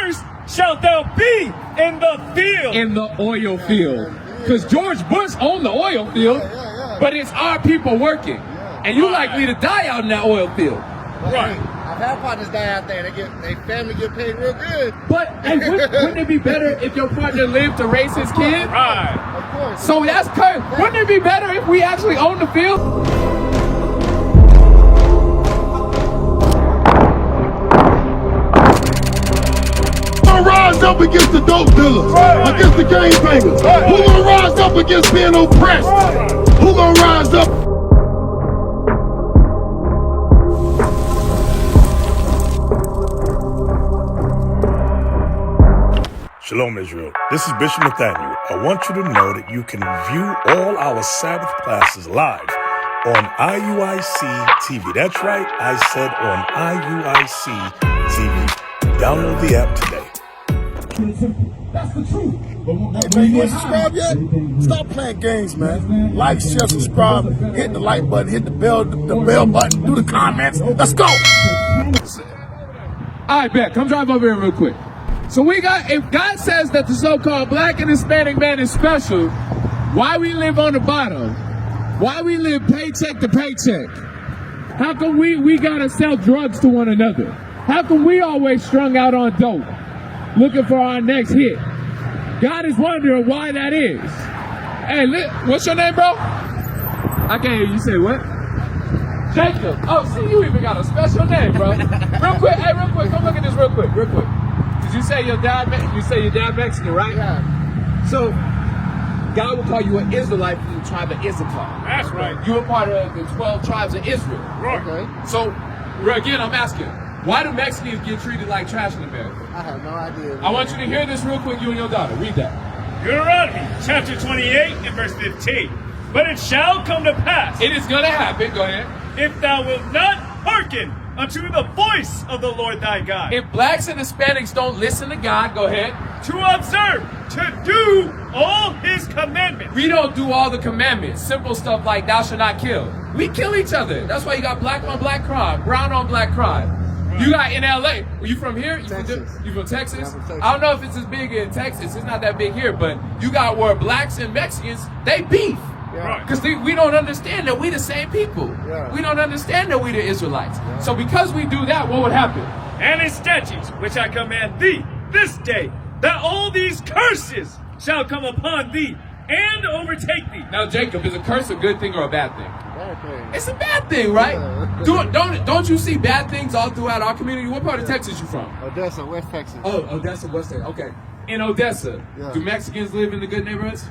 cursed shalt thou be in the field. In the oil field. Because George Bush owned the oil field, but it's our people working. And you likely to die out in that oil field. Right. I've had partners die out there. They family get paid real good. But hey, wouldn't it be better if your partner lived to raise his kid? Right. Of course. So that's cursed. Wouldn't it be better if we actually own the field? Rise up against the dope dealers, against the gangbangers. Who gonna rise up against being oppressed? Who gonna rise up? Shalom, Israel. This is Bishop Nathaniel. I want you to know that you can view all our Sabbath classes live on IUIC TV. That's right, I said on IUIC TV. Download the app today. That's the truth. Hey man, you ain't subscribed yet? Stop playing games, man. Like, share, subscribe, hit the like button, hit the bell button, do the comments. Let's go. All right, bet. Come drive over here real quick. So if God says that the so-called black and Hispanic man is special, why we live on the bottom? Why we live paycheck to paycheck? How come we gotta sell drugs to one another? How come we always strung out on dope, looking for our next hit? God is wondering why that is. Hey, what's your name, bro? I can't hear you say what? Jacob. Oh, see, you even got a special name, bro. Real quick, come look at this real quick. Did you say your dad Mexican, right? Yeah. So, God will call you an Israelite from the tribe of Issachar. That's right. You are part of the 12 tribes of Israel. Right. Okay. So, again, I'm asking, why do Mexicans get treated like trash in America? I have no idea. I want you to hear this real quick, you and your daughter. Read that. Deuteronomy chapter 28 and verse 15. But it shall come to pass, It is going to happen. Go ahead. if thou wilt not hearken unto the voice of the Lord thy God, If blacks and Hispanics don't listen to God, go ahead. to observe, to do all his commandments. We don't do all the commandments. Simple stuff like thou shalt not kill. We kill each other. That's why you got black on black crime, brown on black crime. You got in LA. Were you from here? You Texas. from Texas? Yeah, I'm from Texas. I don't know if it's as big in Texas. It's not that big here, but you got where blacks and Mexicans, they beef. Yeah. Because we don't understand that we the same people. Yeah. We don't understand that we the Israelites. So because we do that, what would happen? And his statutes, which I command thee this day, that all these curses shall come upon thee and overtake thee. Now, Jacob, is a curse a good thing or a bad thing? Bad thing. It's a bad thing, right? Yeah. Don't you see bad things all throughout our community? What part of Texas you from? Odessa, West Texas. Oh, Odessa, West Texas. Okay. In Odessa, Yeah. do Mexicans live in the good neighborhoods?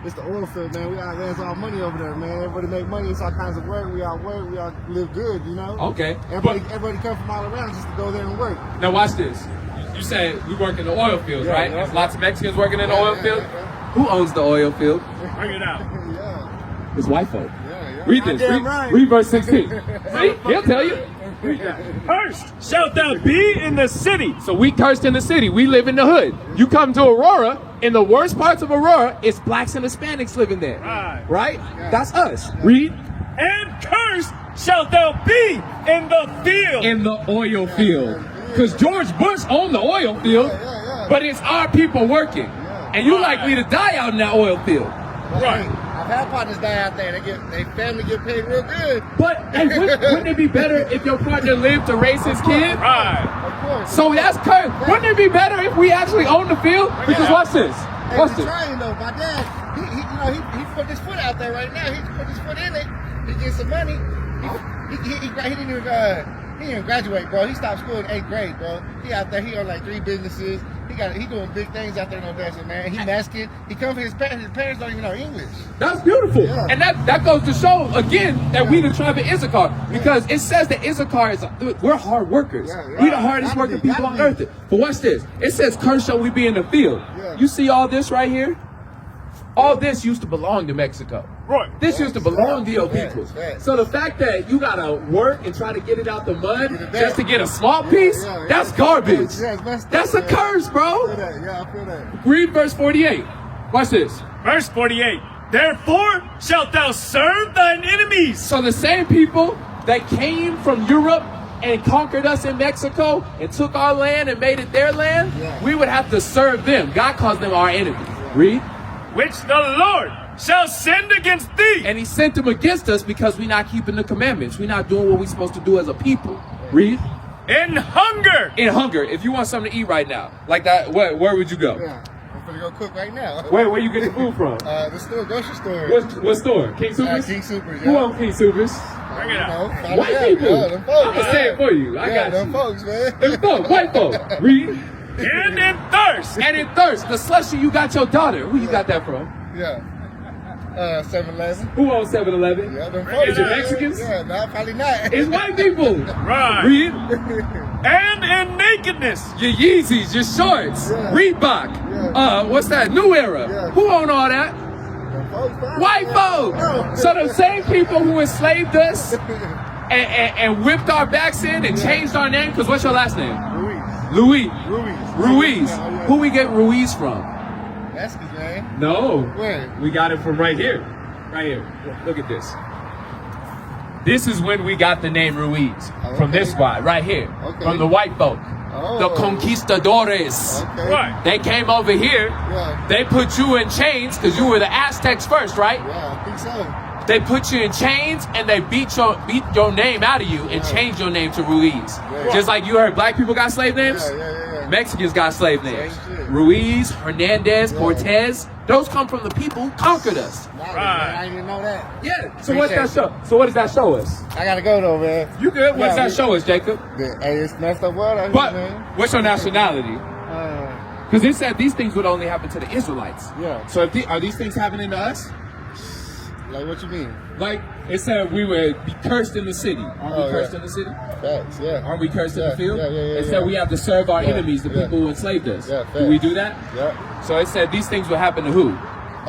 It's the oil field, man. There's all money over there, man. Everybody make money. It's all kinds of work. We all work. We all live good, you know? Okay. Everybody come from all around just to go there and work. Now watch this. You said we work in the oil fields, Yeah, right? yeah. There's lots of Mexicans working in the oil Yeah, field. yeah. Who owns the oil field? Bring it out. Yeah. It's white folk. Yeah. Read this. Goddamn Read, right. read verse 16. See? He'll tell you. Cursed shalt thou be in the city. So we cursed in the city. We live in the hood. You come to Aurora, in the worst parts of Aurora, it's blacks and Hispanics living there. Right. That's us. Read. And cursed shalt thou be in the field. In the oil field. Because George Bush owned the oil field, but it's our people working. And you likely to die out in that oil field. Right. I've had partners die out there. They family get paid real good. But hey, wouldn't it be better if your partner lived to raise his kid? Right. Of course. So that's cursed. Wouldn't it be better if we actually own the field? Because watch this. Hey, Watch we're this. trying though. My dad, he put his foot out there right now. He put his foot in it. He gets some money. He didn't even graduate, bro. He stopped school in 8th grade, bro. He out there. He own like 3 businesses. He doing big things out there in Odessa, man. He Mexican. He comes from his parents. His parents don't even know English. That's beautiful. Yeah. And that goes to show, again, that we the tribe of Issachar. Because it says that Issachar we're hard workers. Yeah. We the hardest Gotta working be, people gotta on be. earth. But watch this. It says, curse shall we be in the field. Yeah. You see all this right here? All this used to belong to Mexico. Right. This used to belong to your people. Right. So the fact that you gotta work and try to get it out the mud Get it back. just to get a small piece, Yeah. that's garbage. Yeah, it's messed up, That's a yeah. curse, I bro. feel that. Yeah, I feel that. Read verse 48. Watch this. Verse 48. Therefore shalt thou serve thine enemies. So the same people that came from Europe and conquered us in Mexico and took our land and made it their land, we would have to serve them. God calls them our enemies. Read. Which the Lord shall send against thee. And he sent them against us because we're not keeping the commandments. We're not doing what we're supposed to do as a people. Read. In hunger. In hunger. If you want something to eat right now, like that, where would you go? Yeah, I'm gonna go cook right now. Where you get the food from? The store, grocery store. What store? King Supers? King Supers, Who yeah. owns King Supers? Bring it out. White people. Yeah, them folks, I'm gonna say it for you. I got them you. folks, man. Them folks, white folk. Read. And in thirst. And in thirst. The slushy you got your daughter. Who you got that from? Yeah. 7-Eleven. Who owns 7-Eleven? Yeah, them Bring folks. it Is it out. Mexicans? Yeah, no, probably not. It's white people. Right. Read. And in nakedness. Your Yeezys, your shorts, Yeah. Reebok. Yeah. What's that? New Era. Yeah. Who own all that? Them folks, probably. White folks. Yeah. So the same people who enslaved us and whipped our backs in and changed our name. Because what's your last name? Ruiz. Ruiz. Yeah. Who we get Ruiz from? Mexicans, man. No. Where? We got it from right here. Right here. Look at this. This is when we got the name Ruiz. From this guy right here. Okay. From the white folk. Oh. The conquistadores. Okay. Right. They came over here. Yeah. They put you in chains because you were the Aztecs first, right? Yeah, I think so. They put you in chains and they beat your name out of you and changed your name to Ruiz. Yeah. Just like you heard black people got slave names, Yeah. Mexicans got slave names. Same shit. Ruiz, Hernandez, Yeah. Cortez, those come from the people who conquered us. Right. Right. I didn't even know that. Yeah. So what's that show? So what does that show us? I gotta go though, man. You good? What does Yeah, that show us, Jacob? Hey, it's messed up world out here, But man. what's your nationality? Uh, Because it said these things would only happen to the Israelites. Yeah. So if are these things happening to us? like what you mean? Like it said we would be cursed in the city. Aren't we Oh, cursed yeah. in the city? Facts, yeah. Aren't we cursed in Yeah, the field? yeah. It said we have to serve our Yeah, enemies, the yeah. people who enslaved us. Yeah, Do we facts. do that? Yeah. So it said these things will happen to who?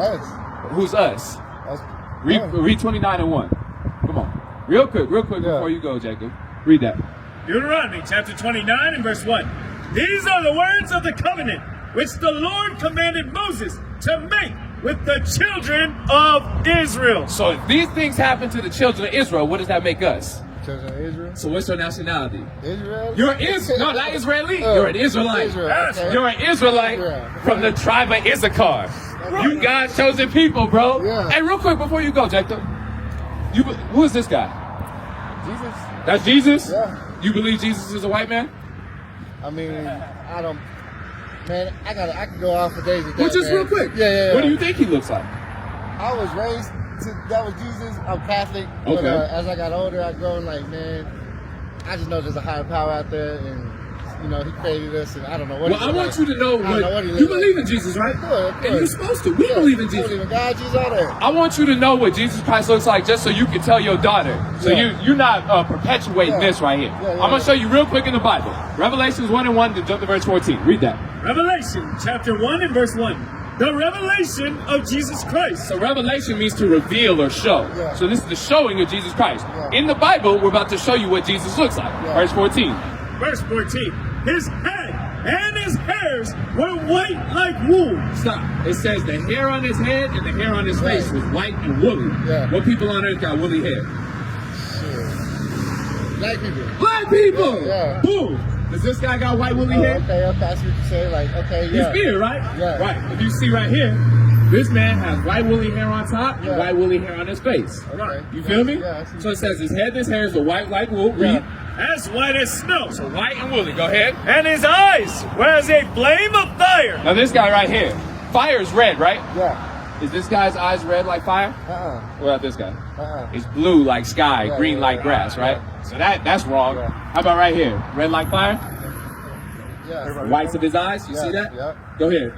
Us. Who's us? Us. Read, Yeah. read 29 and 1. Come on. Real quick Yeah. before you go, Jacob. Read that. Deuteronomy chapter 29 and verse 1. These are the words of the covenant which the Lord commanded Moses to make with the children of Israel. So if these things happen to the children of Israel, what does that make us? Children of Israel. So what's your nationality? Israel. You're no, not Israeli. You're an Israelite. Israel. Yes, Okay. You're an Israelite Yeah. from the tribe of Issachar. You God's chosen people, bro. Yeah. Hey, real quick before you go, Jacob. Who is this guy? Jesus. That's Jesus? Yeah. You believe Jesus is a white man? I mean, I don't. Man, I could go off for days with that. Well, just man. real quick. Yeah. What do you think he looks like? I was raised that was Jesus. I'm Catholic. But, Okay. as I got older, I grown like, man, I just know there's a higher power out there, and He created us, and I don't know what. Well, I want you to know what he you looks believe like. in Jesus, right? Of course. And you're supposed to. We believe in I Jesus. believe in God, Jesus, all that. I want you to know what Jesus Christ looks like, just so you can tell your daughter. So Yeah. you're not perpetuating Yeah. this right here. Yeah, I'm gonna show you real quick in the Bible. Revelations 1:1 to jump to verse 14. Read that. Revelation chapter 1 and verse 1. The revelation of Jesus Christ. So revelation means to reveal or show. Yeah. So this is the showing of Jesus Christ. Yeah. In the Bible, we're about to show you what Jesus looks like. Yeah. Verse 14. Verse 14. His head and his hairs were white like wool. Stop. It says the hair on his head and the hair on his face was white and woolly. Yeah. What people on earth got woolly hair? Black people. Black people! Yeah. Boom! Does this guy got white woolly Oh, hair? okay, I see what you say. Like, okay, yeah. His beard, right? Yeah. Right. If you see right here, this man has white woolly hair on top and Yeah. white woolly hair on his face. Okay. You feel me? Yeah, I see. So it says his head and his hairs are white like wool. Read. As white as snow. So white and woolly. Go ahead. And his eyes were as a flame of fire. Now this guy right here, fire's red, right? Yeah. Is this guy's eyes red like fire? What about this guy? It's blue like sky, Yeah, green yeah, like yeah. grass, right? So that's wrong. Yeah. How about right here? Red like fire? Yeah. Whites of his eyes? You see that? Yeah. Go ahead.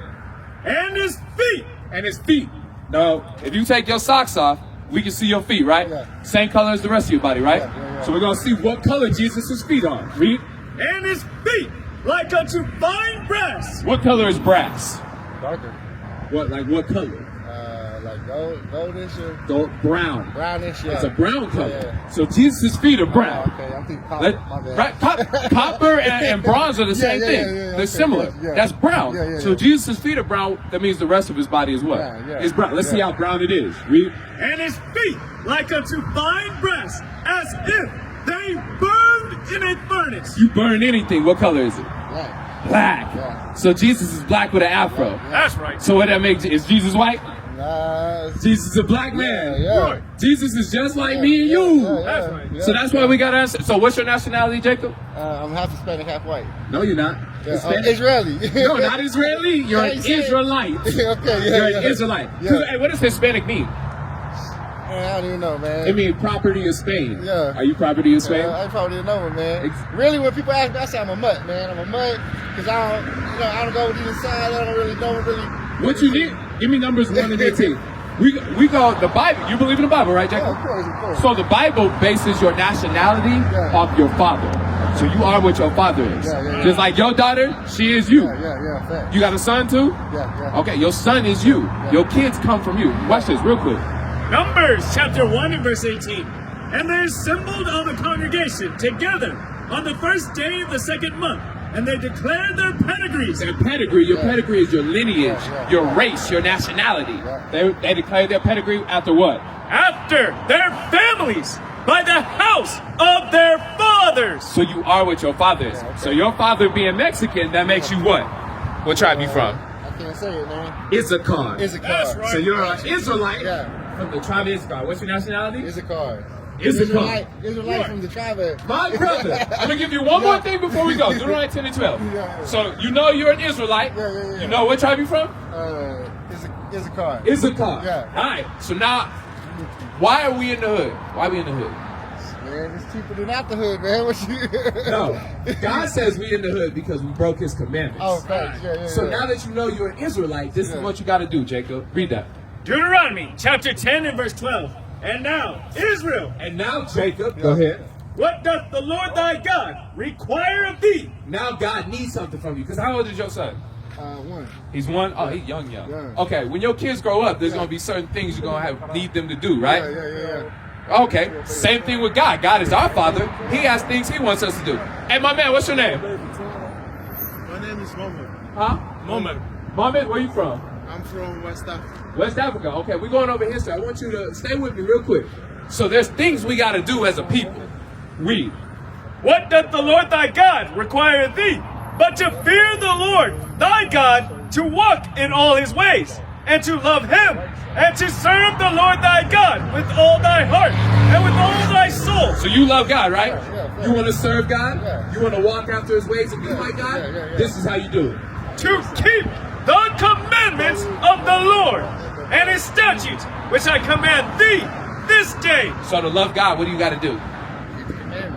And his feet. And his feet. No, if you take your socks off, we can see your feet, right? Yeah. Same color as the rest of your body, right? Yeah. So we're gonna see what color Jesus' feet are. Read. And his feet like unto fine brass. What color is brass? Darker. What color? Like goldish or Brown. brownish. Yeah. It's a brown color. Yeah. So Jesus' feet are brown. Oh, okay, I'm thinking copper. My bad. Right, copper and bronze are the same yeah, thing. yeah, They're okay, similar. yeah. That's brown. Yeah, So Jesus' feet are brown. That means the rest of his body is what? Yeah. It's brown. Let's see Yeah. how brown it is. Read. And his feet like unto fine brass, as if they burned in a furnace. You burn anything. What color is it? Black. Black. Yeah. So Jesus is black with an afro. That's right. So what that makes, is Jesus white? Nah, Jesus is a black man. yeah. Jesus is just like me and you. That's right. So that's why we got answer. So what's your nationality, Jacob? I'm half Hispanic, half white. No, you're not. Yeah, Hispanic? Israeli. No, not Israeli. You're an Yeah, you said- Israelite. Okay, yeah, You're yeah. an Israelite. Yeah. Hey, what does Hispanic mean? Man, I don't even know, man. It means property of Spain. Yeah. Are you property of Spain? I probably didn't know it, man. Really, when people ask me, I say I'm a mutt, man. I'm a mutt because I don't go with either side. I don't really know What you need? Give me numbers 1 and 18. We go the Bible. You believe in the Bible, right, Jacob? Yeah, of course. So the Bible bases your nationality Yeah. off your father. So you are what your father is. Yeah. Just like your daughter, she is you. Yeah, fact. You got a son too? Yeah. Okay, your son is you. Your kids come from you. Watch this real quick. Numbers chapter 1 and verse 18. And they assembled all the congregation together on the first day of the second month, and they declared their pedigrees. Their pedigree, your pedigree is your lineage, Yeah. your race, your nationality. Yeah. They declared their pedigree after what? After their families, by the house of their fathers. So you are what your father is. So your father being Mexican, that makes you what? What tribe you from? I can't say it, man. Issachar. It's a car. That's right. So you're an Israelite Yeah. from the tribe of Issachar. What's your nationality? It's a car. Issachar. Israelite from the tribe of... My brother, I'm gonna give you one more thing before we go. Deuteronomy 10 and 12. Yeah. So you know you're an Israelite. Yeah. You know what tribe you from? It's a car. Issachar. Yeah. All right. So now, why are we in the hood? Why are we in the hood? Man, it's cheaper than out the hood, man. What you... No. God says we in the hood because we broke His commandments. Oh, thanks. Yeah. So now that you know you're an Israelite, this is what you got to do, Jacob. Read that. Deuteronomy chapter 10 and verse 12. And now, Israel, And now, Jacob, go ahead. what doth the Lord thy God require of thee? Now God needs something from you. Because how old is your son? One. He's one? Oh, he's young. Yeah. Okay, when your kids grow up, there's going to be certain things you're going to need them to do, right? Yeah. Okay, same thing with God. God is our Father. He has things He wants us to do. Hey, my man, what's your name? My name is Mohammed. Huh? Mohammed. Mohammed, where you from? I'm from West Africa. West Africa. Okay, we're going over history. I want you to stay with me real quick. So there's things we got to do as a people. Read. What doth the Lord thy God require of thee? But to fear the Lord thy God, to walk in all his ways, and to love him, and to serve the Lord thy God with all thy heart, and with all thy soul. So you love God, right? Yeah. You want to serve God? Yeah. You want to walk after His ways and be like God? Yeah. This is how you do it. To keep the commandments of the Lord, and his statutes, which I command thee this day. So to love God, what do you got to do?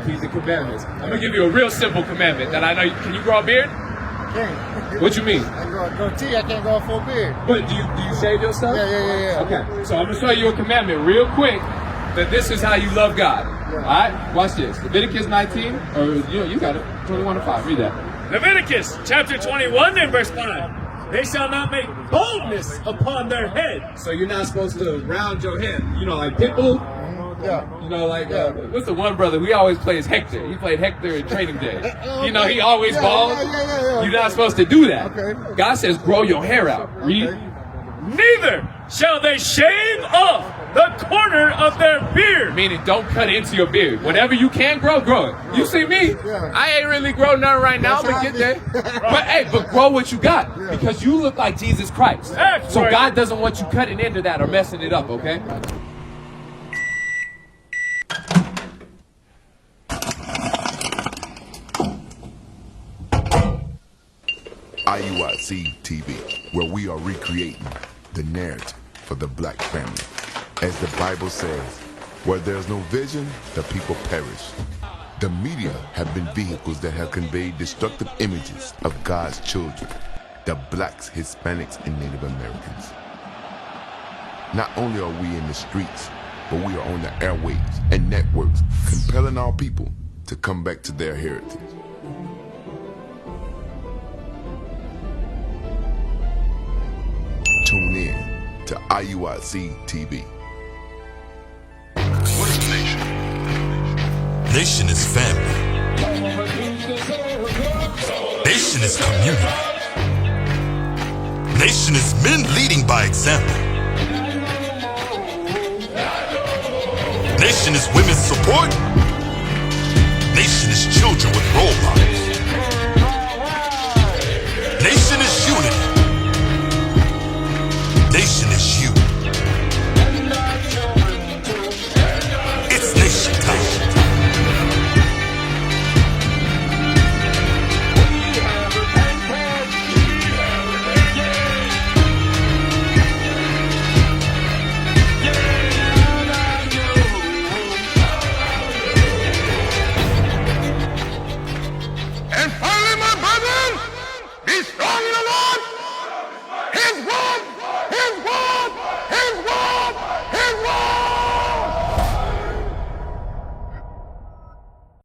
Keep the commandments. I'm going to give you a real simple commandment that I know. Can you grow a beard? Can't. What you mean? I can grow a goatee. I can't grow a full beard. But do you shave your stuff? Yeah. Okay, so I'm going to show you a commandment real quick that this is how you love God. Yeah. All right, watch this. Leviticus 19, or you got it, 21-5. Read that. Leviticus chapter 21 and verse 5. They shall not make boldness upon their head. So you're not supposed to round your head. You know, like Pitbull. Yeah. You know, like, what's the one brother? We always plays Hector. He played Hector in Training Day. You know, he always bald. Yeah. You're not supposed to do that. Okay. God says grow your hair out. Read. Neither shall they shave off the corner of their beard. Meaning don't cut into your beard. Whatever you can grow, grow it. You see me? Yeah. I ain't really grown none right now, but get there. But grow what you got. Because you look like Jesus Christ. That's So right. God doesn't want you cutting into that or messing it up, okay? IUIC TV, where we are recreating the narrative for the black family. As the Bible says, where there's no vision, the people perish. The media have been vehicles that have conveyed destructive images of God's children, the blacks, Hispanics, and Native Americans. Not only are we in the streets, but we are on the airwaves and networks, compelling our people to come back to their heritage. Tune in to IUIC TV. What is a nation? Nation is family. Nation is community. Nation is men leading by example. Nation is women's support. Nation is children with role models.